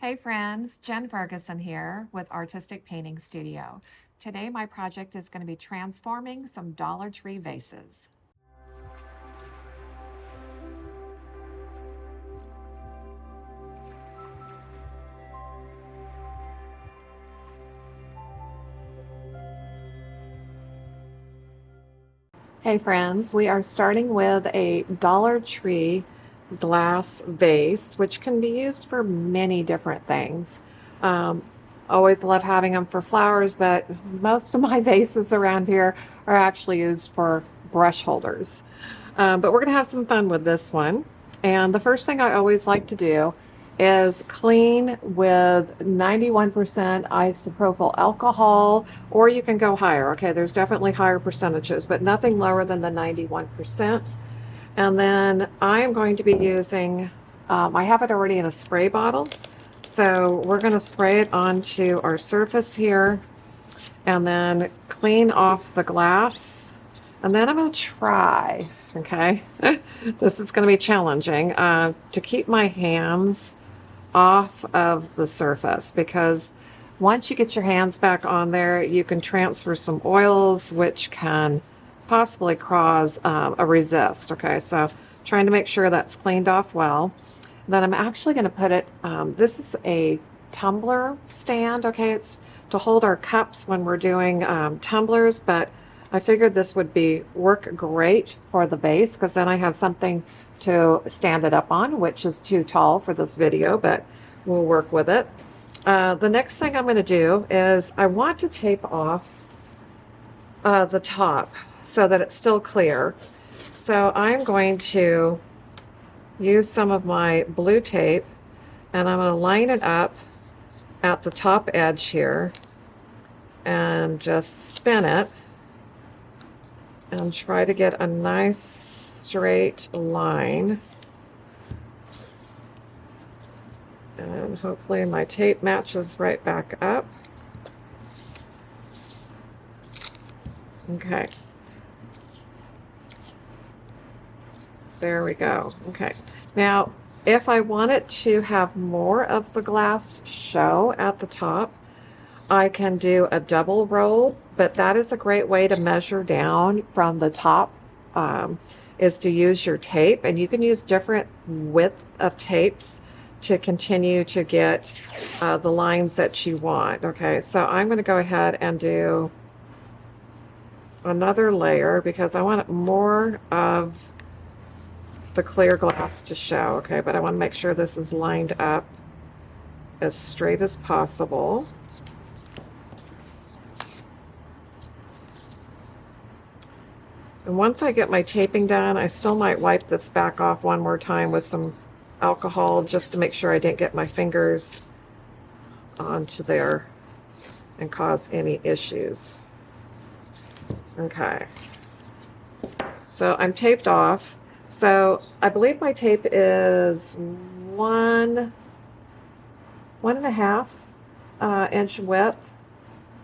Hey friends, Jen Ferguson here with Artistic Painting Studio. Today my project is going to be transforming some Dollar Tree vases. Hey friends, we are starting with a Dollar Tree glass vase, which can be used for many different things. Um, Always love having them for flowers, but most of my vases around here are actually used for brush holders. But we're going to have some fun with this one. And the first thing I always like to do is clean with 91% isopropyl alcohol, or you can go higher. Okay, there's definitely higher percentages, but nothing lower than the 91%. And then I am going to be using, I have it already in a spray bottle. So we're going to spray it onto our surface here and then clean off the glass. And then I'm going to try, okay, this is going to be challenging, to keep my hands off of the surface, because once you get your hands back on there, you can transfer some oils, which can possibly cause a resist. Okay, so trying to make sure that's cleaned off well. Then I'm actually going to put it, this is a tumbler stand. Okay, it's to hold our cups when we're doing tumblers, but I figured this would work great for the vase, because then I have something to stand it up on, which is too tall for this video, but we'll work with it. The next thing I'm going to do is I want to tape off the top so that it's still clear. So I'm going to use some of my blue tape, and I'm going to line it up at the top edge here and just spin it and try to get a nice straight line. And hopefully my tape matches right back up. Okay. There we go. Okay. Now, if I wanted to have more of the glass show at the top, I can do a double roll, but that is a great way to measure down from the top, is to use your tape, and you can use different width of tapes to continue to get the lines that you want. Okay, so I'm going to go ahead and do another layer because I want more of the clear glass to show. Okay, but I want to make sure this is lined up as straight as possible. And once I get my taping done, I still might wipe this back off one more time with some alcohol just to make sure I didn't get my fingers onto there and cause any issues. Okay. So I'm taped off. So I believe my tape is 1.5 inch width,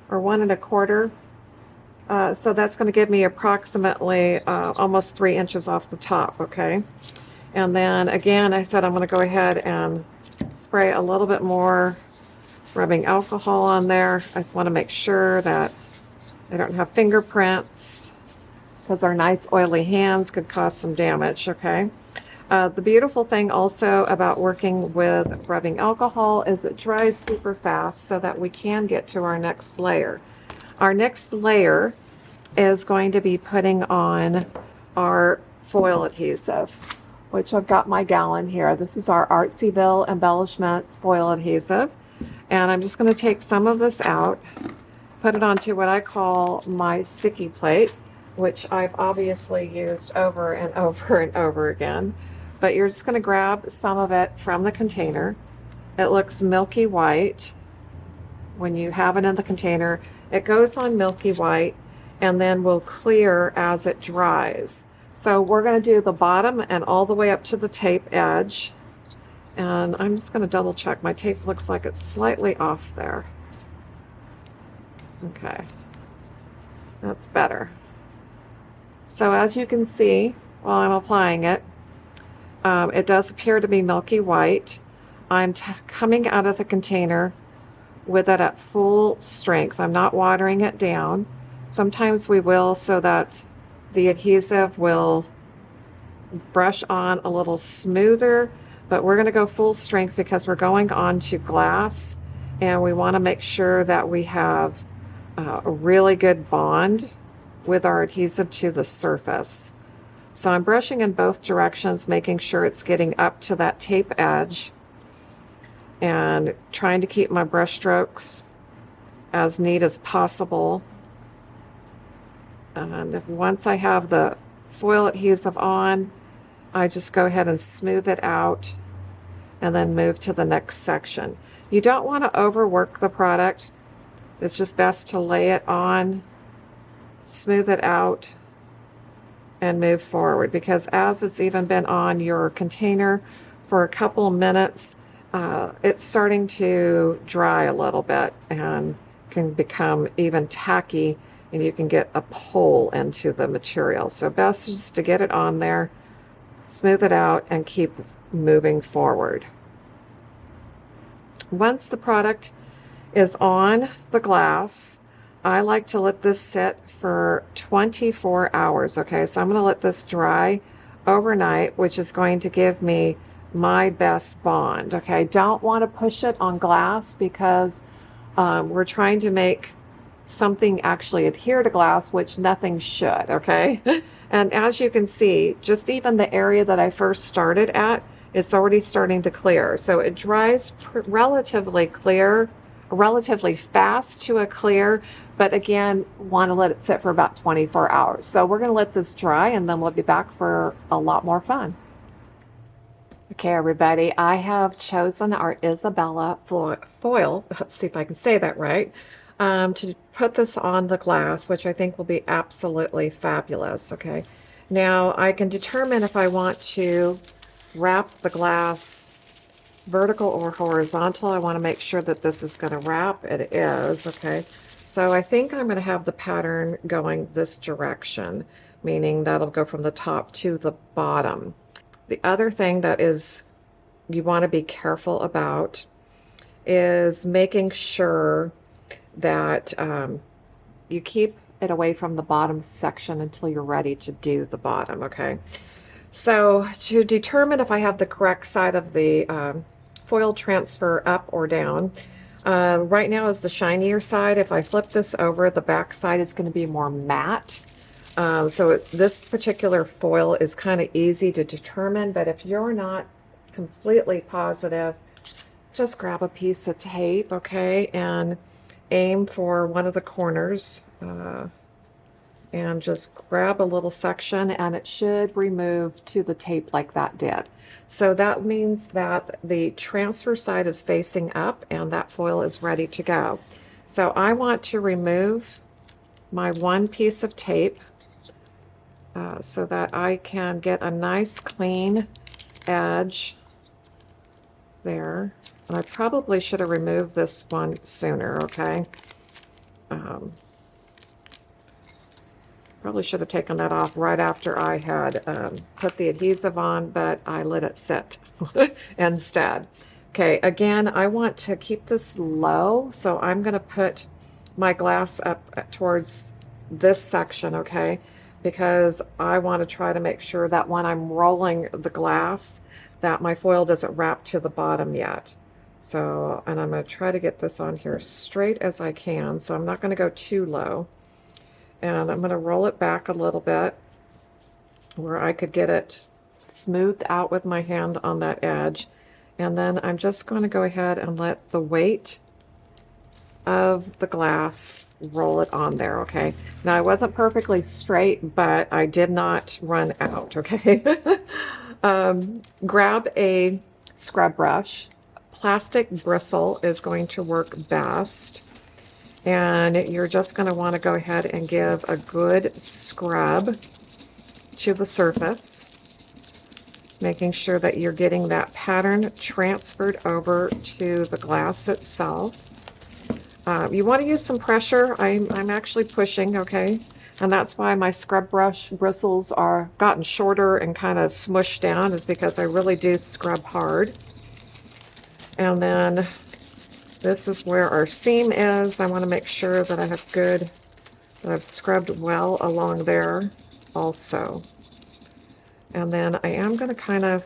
or 1.25. So that's going to give me approximately almost 3 inches off the top. Okay. And then again, I said I'm going to go ahead and spray a little bit more rubbing alcohol on there. I just want to make sure that I don't have fingerprints, because our nice oily hands could cause some damage. Okay. The beautiful thing also about working with rubbing alcohol is it dries super fast so that we can get to our next layer. Our next layer is going to be putting on our foil adhesive, which I've got my gallon here. This is our Artsyville Embellishments foil adhesive. And I'm just going to take some of this out, put it onto what I call my sticky plate, which I've obviously used over and over and over again. But you're just going to grab some of it from the container. It looks milky white when you have it in the container. It goes on milky white and then will clear as it dries. So we're going to do the bottom and all the way up to the tape edge. And I'm just going to double check. My tape looks like it's slightly off there. Okay, that's better. So as you can see, while I'm applying it, it does appear to be milky white. I'm coming out of the container with it at full strength. I'm not watering it down. Sometimes we will so that the adhesive will brush on a little smoother, but we're going to go full strength because we're going on to glass and we want to make sure that we have a really good bond with our adhesive to the surface. So I'm brushing in both directions, making sure it's getting up to that tape edge and trying to keep my brush strokes as neat as possible. And once I have the foil adhesive on, I just go ahead and smooth it out and then move to the next section. You don't want to overwork the product. It's just best to lay it on, smooth it out, and move forward, because as it's even been on your container for a couple of minutes, it's starting to dry a little bit and can become even tacky, and you can get a pull into the material. So best just to get it on there, smooth it out, and keep moving forward. Once the product is on the glass, I like to let this sit for 24 hours. Okay, so I'm going to let this dry overnight, which is going to give me my best bond. Okay, don't want to push it on glass because we're trying to make something actually adhere to glass, which nothing should. Okay, and as you can see, just even the area that I first started at, it's already starting to clear. So it dries relatively clear, relatively fast to a clear, but again, want to let it sit for about 24 hours. So we're going to let this dry and then we'll be back for a lot more fun. Okay, everybody, I have chosen our Isabella foil, let's see if I can say that right, to put this on the glass, which I think will be absolutely fabulous. Okay, now I can determine if I want to wrap the glass vertical or horizontal. I want to make sure that this is going to wrap. It is. Okay, so I think I'm going to have the pattern going this direction, meaning that'll go from the top to the bottom. The other thing that is you want to be careful about is making sure that you keep it away from the bottom section until you're ready to do the bottom. Okay, so to determine if I have the correct side of the foil transfer up or down, right now is the shinier side. If I flip this over, the back side is going to be more matte. This particular foil is kind of easy to determine, but if you're not completely positive, just grab a piece of tape, okay, and aim for one of the corners and just grab a little section, and it should remove to the tape like that did. So that means that the transfer side is facing up and that foil is ready to go. So I want to remove my one piece of tape so that I can get a nice clean edge there. And I probably should have removed this one sooner, okay? Probably should have taken that off right after I had put the adhesive on, but I let it sit instead. Okay, again, I want to keep this low, so I'm going to put my glass up towards this section, okay? Because I want to try to make sure that when I'm rolling the glass, that my foil doesn't wrap to the bottom yet. So, and I'm going to try to get this on here straight as I can, so I'm not going to go too low. And I'm going to roll it back a little bit where I could get it smoothed out with my hand on that edge. And then I'm just going to go ahead and let the weight of the glass roll it on there, okay? Now, I wasn't perfectly straight, but I did not run out, okay? Grab a scrub brush. Plastic bristle is going to work best. And you're just going to want to go ahead and give a good scrub to the surface, making sure that you're getting that pattern transferred over to the glass itself. You want to use some pressure. I'm actually pushing, okay? And that's why my scrub brush bristles are gotten shorter and kind of smushed down, is because I really do scrub hard. And then this is where our seam is. I want to make sure that I have that I've scrubbed well along there also. And then I am going to kind of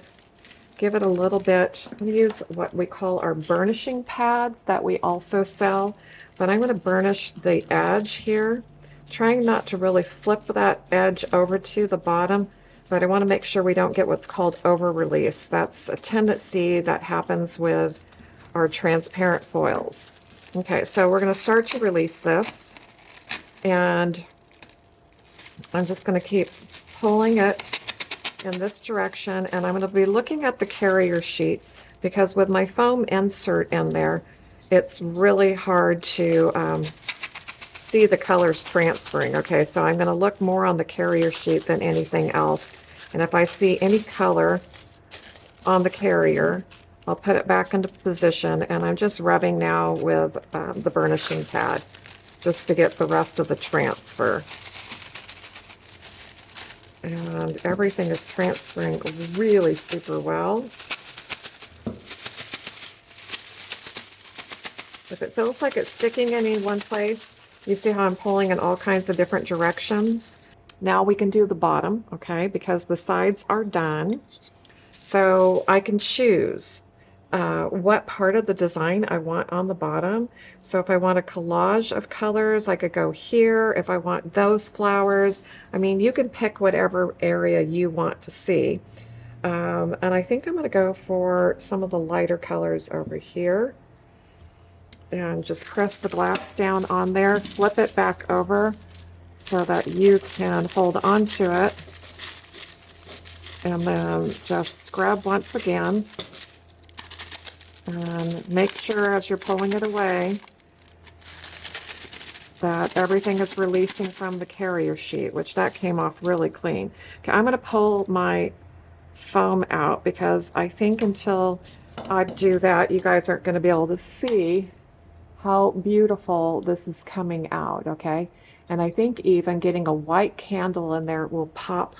give it a little bit. I'm going to use what we call our burnishing pads that we also sell, but I'm going to burnish the edge here, trying not to really flip that edge over to the bottom, but I want to make sure we don't get what's called over release. That's a tendency that happens with our transparent foils. Okay, so we're going to start to release this, and I'm just going to keep pulling it in this direction, and I'm going to be looking at the carrier sheet because with my foam insert in there, it's really hard to see the colors transferring. Okay, so I'm going to look more on the carrier sheet than anything else, and if I see any color on the carrier, I'll put it back into position, and I'm just rubbing now with the burnishing pad just to get the rest of the transfer. And everything is transferring really super well. If it feels like it's sticking in any one place, you see how I'm pulling in all kinds of different directions. Now we can do the bottom, okay, because the sides are done. So I can choose what part of the design I want on the bottom. So if I want a collage of colors, I could go here. If I want those flowers, I mean, you can pick whatever area you want to see. And I think I'm going to go for some of the lighter colors over here. And just press the glass down on there, flip it back over so that you can hold on to it. And then just scrub once again. And make sure as you're pulling it away that everything is releasing from the carrier sheet, which that came off really clean. Okay, I'm going to pull my foam out because I think until I do that, you guys aren't going to be able to see how beautiful this is coming out, okay? And I think even getting a white candle in there will pop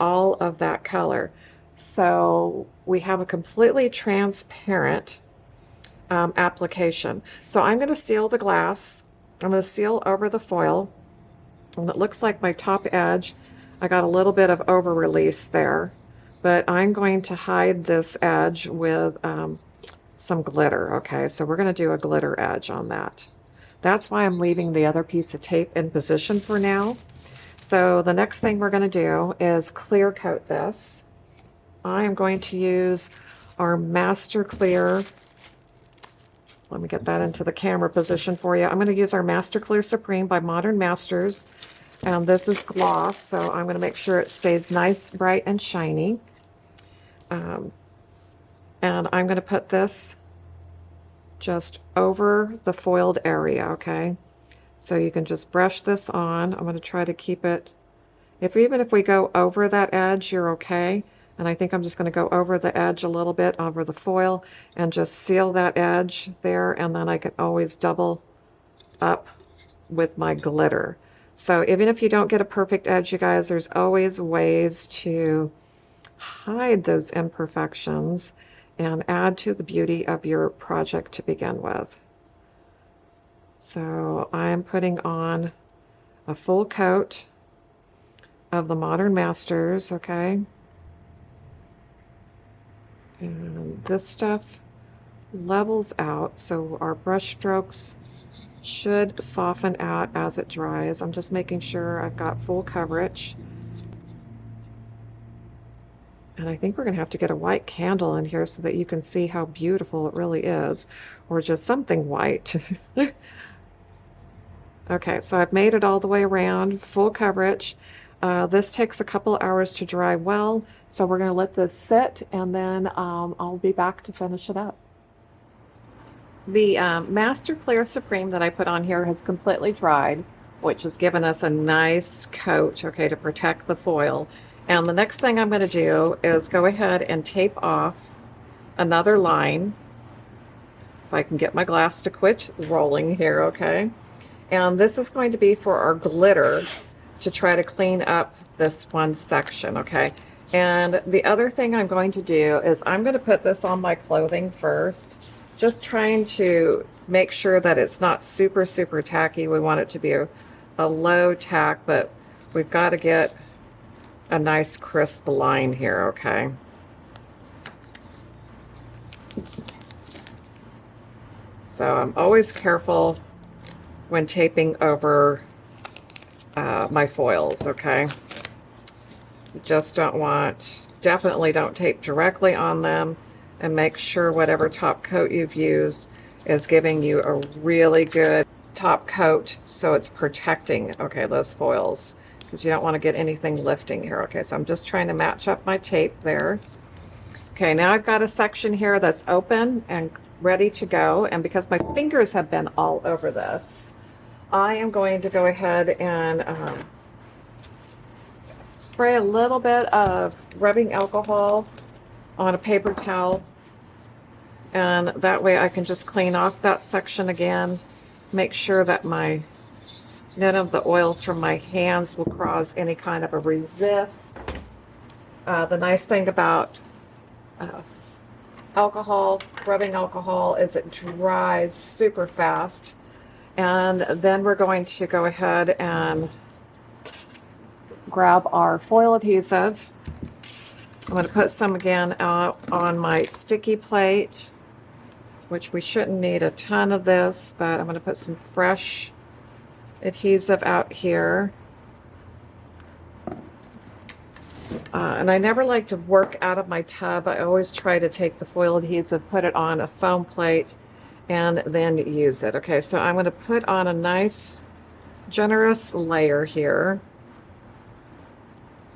all of that color. So we have a completely transparent application. So I'm going to seal the glass. I'm going to seal over the foil. And it looks like my top edge, I got a little bit of over release there. But I'm going to hide this edge with some glitter. Okay, so we're going to do a glitter edge on that. That's why I'm leaving the other piece of tape in position for now. So the next thing we're going to do is clear coat this. I am going to use our Master Clear. Let me get that into the camera position for you. I'm going to use our Master Clear Supreme by Modern Masters. And this is gloss, so I'm going to make sure it stays nice, bright, and shiny. And I'm going to put this just over the foiled area, okay? So you can just brush this on. I'm going to try to keep it, even if we go over that edge, you're okay. And I think I'm just going to go over the edge a little bit, over the foil, and just seal that edge there, and then I can always double up with my glitter. So even if you don't get a perfect edge, you guys, there's always ways to hide those imperfections and add to the beauty of your project to begin with. So I'm putting on a full coat of the Modern Masters, okay? And this stuff levels out, so our brush strokes should soften out as it dries. I'm just making sure I've got full coverage. And I think we're going to have to get a white candle in here so that you can see how beautiful it really is, or just something white. Okay, so I've made it all the way around, full coverage. This takes a couple hours to dry well, so we're going to let this sit, and then I'll be back to finish it up. The Master Clear Supreme that I put on here has completely dried, which has given us a nice coat, okay, to protect the foil. And the next thing I'm going to do is go ahead and tape off another line. If I can get my glass to quit rolling here, okay? And this is going to be for our glitter to try to clean up this one section, okay? And the other thing I'm going to do is I'm going to put this on my clothing first just trying to make sure that it's not super, super tacky. We want it to be a low tack, but we've got to get a nice crisp line here, okay? So I'm always careful when taping over my foils, okay? You just don't want, definitely don't tape directly on them, and make sure whatever top coat you've used is giving you a really good top coat so it's protecting, okay, those foils, because you don't want to get anything lifting here, okay? So I'm just trying to match up my tape there. Okay, now I've got a section here that's open and ready to go, and because my fingers have been all over this, I am going to go ahead and spray a little bit of rubbing alcohol on a paper towel, and that way I can just clean off that section again, make sure that none of the oils from my hands will cause any kind of a resist. The nice thing about rubbing alcohol, is it dries super fast. And then we're going to go ahead and grab our foil adhesive. I'm going to put some again out on my sticky plate, which we shouldn't need a ton of this, but I'm going to put some fresh adhesive out here. And I never like to work out of my tub. I always try to take the foil adhesive, put it on a foam plate, and then use it. Okay, so I'm going to put on a nice, generous layer here,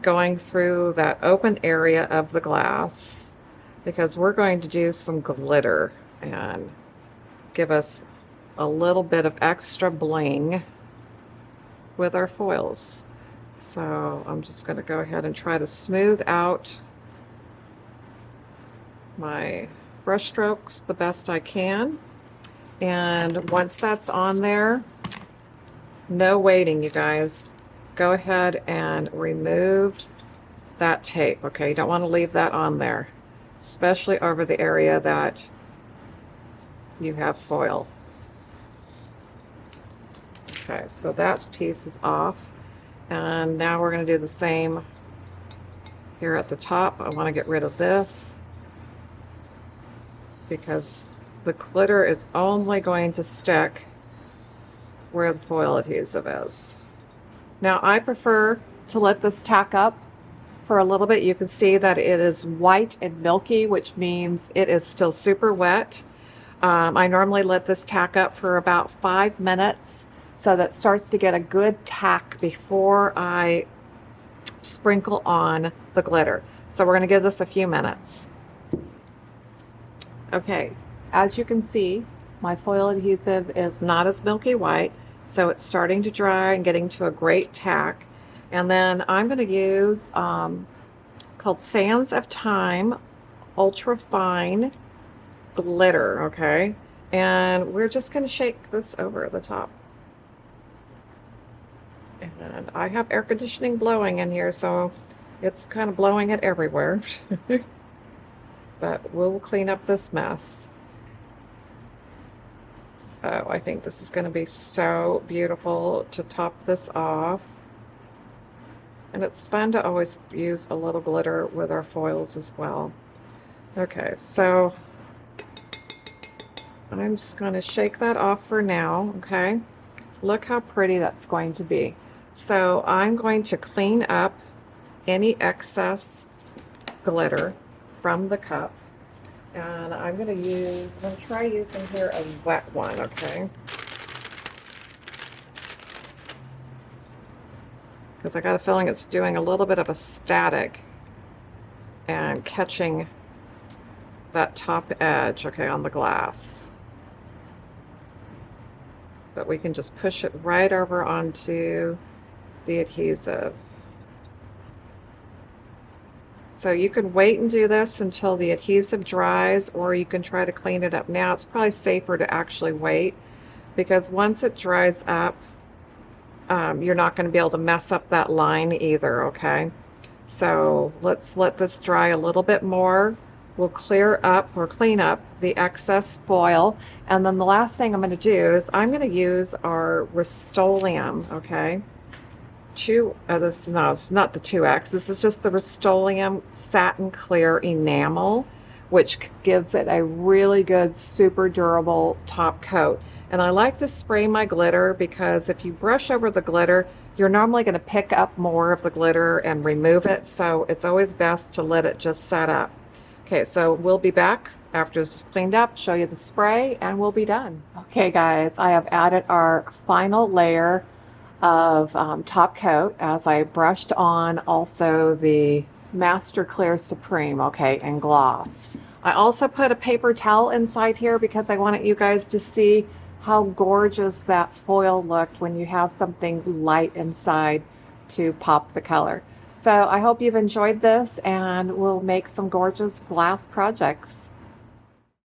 going through that open area of the glass, because we're going to do some glitter and give us a little bit of extra bling with our foils. So I'm just going to go ahead and try to smooth out my brush strokes the best I can. And once that's on there, no waiting, you guys. Go ahead and remove that tape, okay? You don't want to leave that on there, especially over the area that you have foil. Okay, so that piece is off. And now we're going to do the same here at the top. I want to get rid of this because the glitter is only going to stick where the foil adhesive is. Now I prefer to let this tack up for a little bit. You can see that it is white and milky, which means it is still super wet. I normally let this tack up for about 5 minutes, so that starts to get a good tack before I sprinkle on the glitter. So we're going to give this a few minutes. Okay, as you can see, my foil adhesive is not as milky white, so it's starting to dry and getting to a great tack. And then I'm going to use called Sands of Time Ultra Fine Glitter, okay? And we're just going to shake this over the top. And I have air conditioning blowing in here, so it's kind of blowing it everywhere. But we'll clean up this mess. Oh, I think this is going to be so beautiful to top this off. And it's fun to always use a little glitter with our foils as well. Okay, so I'm just going to shake that off for now, okay? Look how pretty that's going to be. So I'm going to clean up any excess glitter from the cup. And I'm going to try using here a wet one, okay? Because I got a feeling it's doing a little bit of a static and catching that top edge, okay, on the glass. But we can just push it right over onto the adhesive. So you can wait and do this until the adhesive dries, or you can try to clean it up now. It's probably safer to actually wait, because once it dries up, you're not going to be able to mess up that line either, okay? So let's let this dry a little bit more will clear up or clean up the excess foil. And then the last thing I'm going to do is I'm going to use our Rust-Oleum, okay? This no, it's not the 2X. This is just the Rust-Oleum satin clear enamel, which gives it a really good, super durable top coat. And I like to spray my glitter because if you brush over the glitter, you're normally going to pick up more of the glitter and remove it. So it's always best to let it just set up. Okay, so we'll be back after it's cleaned up, show you the spray, and we'll be done. Okay, guys, I have added our final layer of top coat as I brushed on also the Master Clear Supreme, okay, and gloss. I also put a paper towel inside here because I wanted you guys to see how gorgeous that foil looked when you have something light inside to pop the color. So I hope you've enjoyed this and we'll make some gorgeous glass projects.